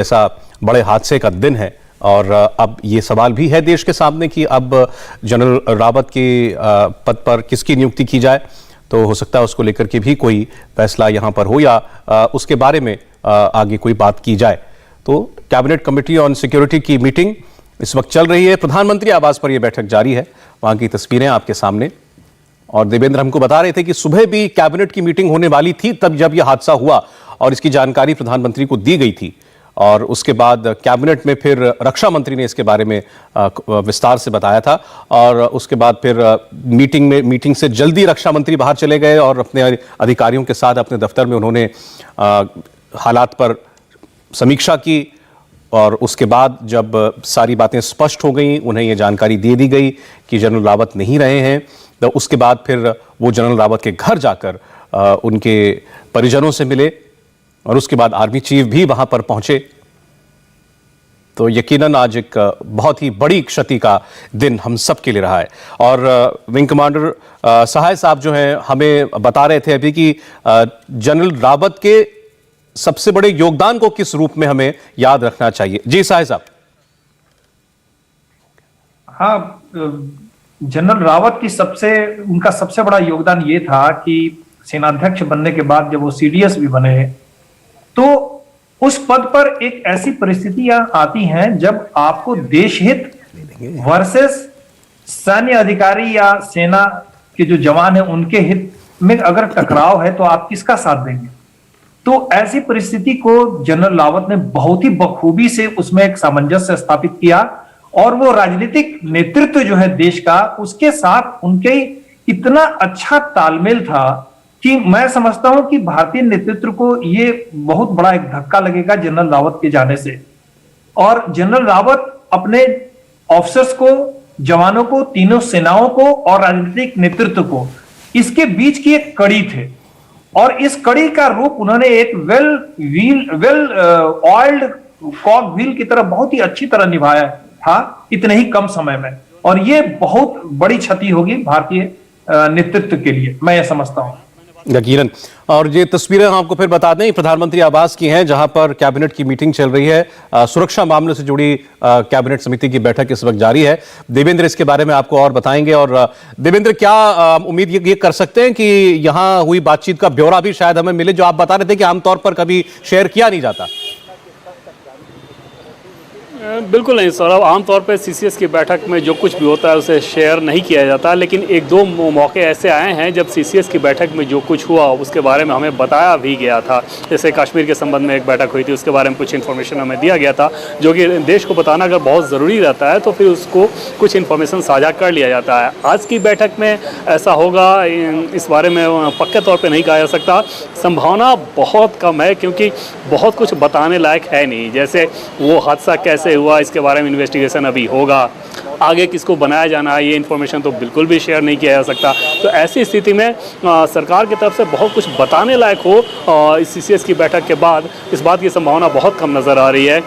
ऐसा बड़े हादसे का दिन है और अब ये सवाल भी है देश के सामने कि अब जनरल रावत के पद पर किसकी नियुक्ति की जाए। तो हो सकता है उसको लेकर के भी कोई फैसला यहाँ पर हो या उसके बारे में आगे कोई बात की जाए। तो कैबिनेट कमेटी ऑन सिक्योरिटी की मीटिंग इस वक्त चल रही है। प्रधानमंत्री आवास पर यह बैठक जारी है। वहां की तस्वीरें आपके सामने। और देवेंद्र हमको बता रहे थे कि सुबह भी कैबिनेट की मीटिंग होने वाली थी तब जब यह हादसा हुआ और इसकी जानकारी प्रधानमंत्री को दी गई थी। और उसके बाद कैबिनेट में फिर रक्षा मंत्री ने इसके बारे में विस्तार से बताया था। और उसके बाद फिर मीटिंग से जल्दी रक्षा मंत्री बाहर चले गए और अपने अधिकारियों के साथ अपने दफ्तर में उन्होंने हालात पर समीक्षा की। और उसके बाद जब सारी बातें स्पष्ट हो गई, उन्हें यह जानकारी दे दी गई कि जनरल रावत नहीं रहे हैं, तो उसके बाद फिर वो जनरल रावत के घर जाकर उनके परिजनों से मिले और उसके बाद आर्मी चीफ भी वहां पर पहुंचे। तो यकीनन आज एक बहुत ही बड़ी क्षति का दिन हम सब के लिए रहा है। और विंग कमांडर सहाय साहब जो हैं हमें बता रहे थे अभी कि जनरल रावत के सबसे बड़े योगदान को किस रूप में हमें याद रखना चाहिए। जी सहाय साहब। हाँ, जनरल रावत की उनका सबसे बड़ा योगदान ये था कि सेनाध्यक्ष बनने के बाद जब वो सीडीएस भी बने तो उस पद पर एक ऐसी परिस्थितियां आती हैं जब आपको देशहित वर्सेस सैन्य अधिकारी या सेना के जो जवान हैं उनके हित में अगर टकराव है तो आप किसका साथ देंगे। तो ऐसी परिस्थिति को जनरल रावत ने बहुत ही बखूबी से उसमें एक सामंजस्य स्थापित किया और वो राजनीतिक नेतृत्व जो है देश का उसके साथ उनके इतना अच्छा तालमेल था कि मैं समझता हूं कि भारतीय नेतृत्व को ये बहुत बड़ा एक धक्का लगेगा जनरल रावत के जाने से। और जनरल रावत अपने ऑफिसर्स को, जवानों को, तीनों सेनाओं को और राजनीतिक नेतृत्व को इसके बीच की एक कड़ी थे और इस कड़ी का रूप उन्होंने एक वेल ऑयल्ड कॉक व्हील की तरह बहुत ही अच्छी तरह निभाया था इतने ही कम समय में। और ये बहुत बड़ी क्षति होगी भारतीय नेतृत्व के लिए, मैं ये समझता हूं। यकीनन। और ये तस्वीरें हम आपको फिर बता दें प्रधानमंत्री आवास की हैं जहां पर कैबिनेट की मीटिंग चल रही है। सुरक्षा मामलों से जुड़ी कैबिनेट समिति की बैठक इस वक्त जारी है। देवेंद्र इसके बारे में आपको और बताएंगे। और देवेंद्र, क्या उम्मीद ये कर सकते हैं कि यहां हुई बातचीत का ब्यौरा भी शायद हमें मिले, जो आप बता रहे थे कि आमतौर पर कभी शेयर किया नहीं जाता? बिल्कुल नहीं सौरभ, आमतौर पर सीसीएस की बैठक में जो कुछ भी होता है उसे शेयर नहीं किया जाता, लेकिन एक दो मौके ऐसे आए हैं जब सीसीएस की बैठक में जो कुछ हुआ उसके बारे में हमें बताया भी गया था। जैसे कश्मीर के संबंध में एक बैठक हुई थी, उसके बारे में कुछ इन्फॉर्मेशन हमें दिया गया था, जो कि देश को बताना अगर बहुत ज़रूरी रहता है तो फिर उसको कुछ इन्फॉर्मेशन साझा कर लिया जाता है। आज की बैठक में ऐसा होगा इस बारे में पक्के तौर पर नहीं कहा जा सकता। संभावना बहुत कम है क्योंकि बहुत कुछ बताने लायक है नहीं। जैसे वो हादसा कैसे हुआ इसके बारे में इन्वेस्टिगेशन अभी होगा, आगे किसको बनाया जाना है ये इन्फॉर्मेशन तो बिल्कुल भी शेयर नहीं किया जा सकता। तो ऐसी स्थिति में सरकार की तरफ से बहुत कुछ बताने लायक हो इस सीसीएस की बैठक के बाद, इस बात की संभावना बहुत कम नज़र आ रही है।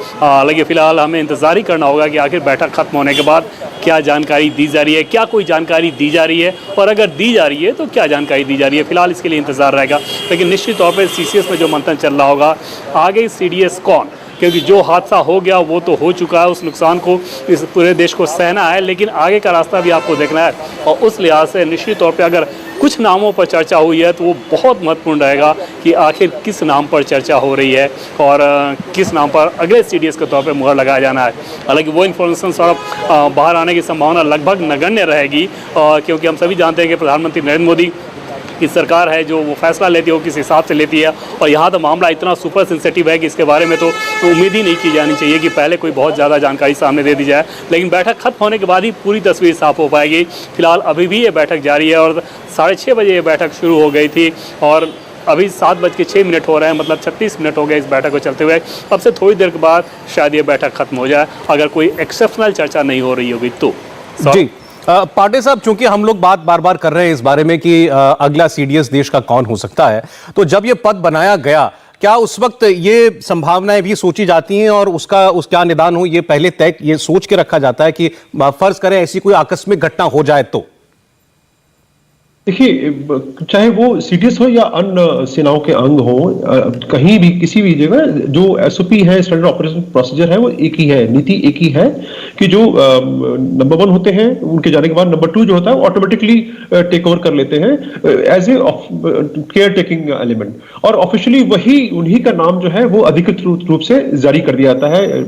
लेकिन फिलहाल हमें इंतज़ार ही करना होगा कि आखिर बैठक खत्म होने के बाद क्या जानकारी दी जा रही है, क्या कोई जानकारी दी जा रही है और अगर दी जा रही है तो क्या जानकारी दी जा रही है। फिलहाल इसके लिए इंतज़ार रहेगा। लेकिन निश्चित तौर पर सीसीएस में जो मंथन चल रहा होगा आगे सीडीएस कौन, क्योंकि जो हादसा हो गया वो तो हो चुका है, उस नुकसान को इस पूरे देश को सहना है, लेकिन आगे का रास्ता भी आपको देखना है। और उस लिहाज से निश्चित तौर पे अगर कुछ नामों पर चर्चा हुई है तो वो बहुत महत्वपूर्ण रहेगा कि आखिर किस नाम पर चर्चा हो रही है और किस नाम पर अगले सीडीएस के तौर पे मुहर लगाया जाना है। हालांकि वो इन्फॉर्मेशन सब बाहर आने की संभावना लगभग नगण्य रहेगी क्योंकि हम सभी जानते हैं कि प्रधानमंत्री नरेंद्र मोदी की सरकार है जो वो फैसला लेती है वो किस हिसाब से लेती है। और यहाँ तो मामला इतना सुपर सेंसिटिव है कि इसके बारे में तो उम्मीद ही नहीं की जानी चाहिए कि पहले कोई बहुत ज़्यादा जानकारी सामने दे दी जाए। लेकिन बैठक खत्म होने के बाद ही पूरी तस्वीर साफ हो पाएगी। फिलहाल अभी भी ये बैठक जारी है और 6:30 बजे ये बैठक शुरू हो गई थी और अभी 7:06 हो रहे हैं, मतलब 36 मिनट हो गए इस बैठक को चलते हुए। अब से थोड़ी देर के बाद शायद ये बैठक खत्म हो जाए अगर कोई एक्सेप्शनल चर्चा नहीं हो रही होगी तो। जी पांडे साहब, चूंकि हम लोग बात बार बार कर रहे हैं इस बारे में कि अगला सीडीएस देश का कौन हो सकता है, तो जब ये पद बनाया गया क्या उस वक्त ये संभावनाएं भी सोची जाती हैं और उसका निदान हो ये पहले तय ये सोच के रखा जाता है कि फर्ज करें ऐसी कोई आकस्मिक घटना हो जाए तो? देखिए, चाहे वो सीडीएस हो या अन्य सेनाओं के अंग हो, कहीं भी किसी भी जगह जो एसओपी है, स्टैंडर्ड ऑपरेशन प्रोसीजर है, वो एक ही है, नीति एक ही है कि जो नंबर 1 होते हैं उनके जाने के बाद नंबर 2 जो होता है वो ऑटोमेटिकली टेक ओवर कर लेते हैं as a caretaking element, और ऑफिशियली वही उन्हीं का नाम जो है वो अधिकृत रूप से जारी कर दिया जाता है,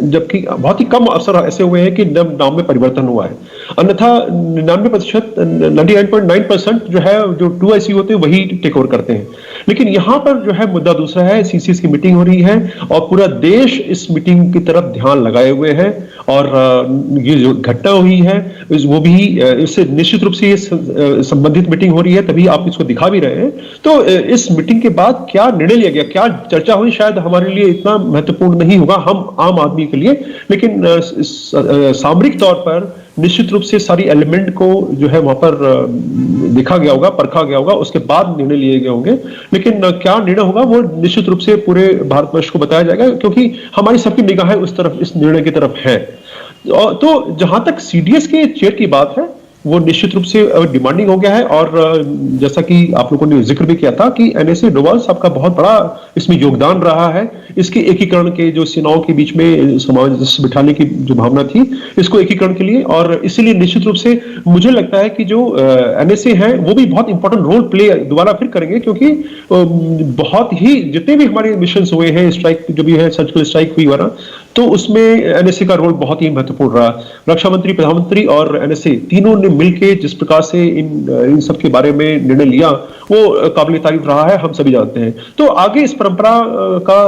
जबकि बहुत ही कम अवसर ऐसे हुए हैं कि नाम में परिवर्तन हुआ है। अन्यथा 99%, 99.9% जो है जो 2IC होते हैं वही टेक ओवर करते हैं। लेकिन यहाँ पर जो है मुद्दा दूसरा है, सीसीएस की मीटिंग हो रही है और पूरा देश इस मीटिंग की तरफ ध्यान लगाए हुए है, और ये जो घटना हुई है वो भी इससे निश्चित रूप से ये संबंधित मीटिंग हो रही है, तभी आप इसको दिखा भी रहे हैं। तो इस मीटिंग के बाद क्या निर्णय लिया गया, क्या चर्चा हुई, शायद हमारे लिए इतना महत्वपूर्ण नहीं होगा, हम आम आदमी के लिए, लेकिन सामरिक तौर पर निश्चित रूप से सारी एलिमेंट को जो है वहां पर देखा गया होगा, परखा गया होगा, उसके बाद निर्णय लिए गए होंगे। लेकिन क्या निर्णय होगा वो निश्चित रूप से पूरे भारतवर्ष को बताया जाएगा, क्योंकि हमारी सबकी निगाहें उस तरफ, इस निर्णय की तरफ है। तो जहां तक सीडीएस के चेयर की बात है वो निश्चित रूप से डिमांडिंग हो गया है, और जैसा कि आप लोगों ने जिक्र भी किया था कि एनएसए डोभाल साहब का बहुत बड़ा इसमें योगदान रहा है, इसके एकीकरण के, जो सेनाओं के बीच में सामंजस्य बिठाने की जो भावना थी, इसको एकीकरण के लिए, और इसीलिए निश्चित रूप से मुझे लगता है कि जो एनएसए है वो भी बहुत इंपॉर्टेंट रोल प्ले दोबारा फिर करेंगे, क्योंकि बहुत ही जितने भी हमारे मिशन हुए हैं, स्ट्राइक जो भी है, सर्जिकल स्ट्राइक हुई वाला, तो उसमें एनएसए का रोल बहुत ही महत्वपूर्ण रहा। रक्षा मंत्री, प्रधानमंत्री और एनएसए तीनों ने मिलकर जिस प्रकार से इन सब के बारे में निर्णय लिया वो काबिल तारीफ रहा है, हम सभी जानते हैं। तो आगे इस परंपरा का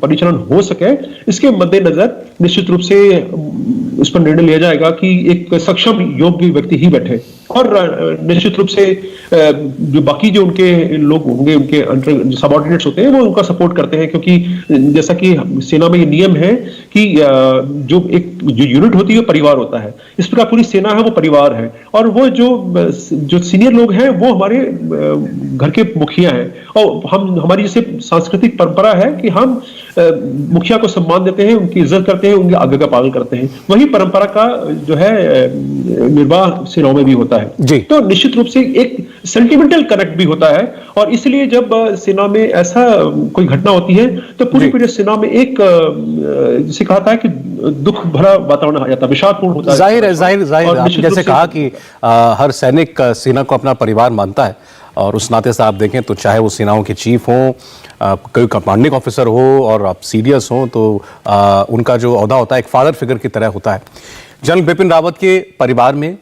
परिचालन हो सके, इसके मद्देनजर निश्चित रूप से इस पर निर्णय लिया जाएगा कि एक सक्षम योग्य व्यक्ति ही बैठे, और निश्चित रूप से जो बाकी जो उनके लोग होंगे, उनके अंडर सबऑर्डिनेट्स होते हैं, वो उनका सपोर्ट करते हैं, क्योंकि जैसा कि सेना में ये नियम है कि जो यूनिट होती है परिवार होता है, इस प्रकार पूरी सेना है वो परिवार है, और वो जो सीनियर लोग हैं वो हमारे घर के मुखिया हैं, और हमारी जैसे सांस्कृतिक परंपरा है कि हम मुखिया को सम्मान देते हैं, उनकी इज्जत करते हैं, उनके आज्ञा का पालन करते हैं। वही परंपरा का जो है निर्वाह सेनाओं में भी होता है जी। तो निश्चित रूप से एक सेंटिमेंटल कनेक्ट भी होता है, और इसलिए जब सेना में ऐसा कोई घटना होती है तो पूरी सेना में एक जिसे कहा है कि दुख भरा वातावरण आ जाता है, विषादपूर्ण होता है। जाहिर है आपने जैसे कहा कि हर सैनिक सेना को अपना परिवार मानता है, और उस नाते से आप देखें तो चाहे वो सेनाओं के चीफ हों, कोई कमांडिंग ऑफिसर हो, और आप सीडीएस हों, तो उनका जो ओहदा होता है एक फादर फिगर की तरह होता है। जनरल बिपिन रावत के परिवार में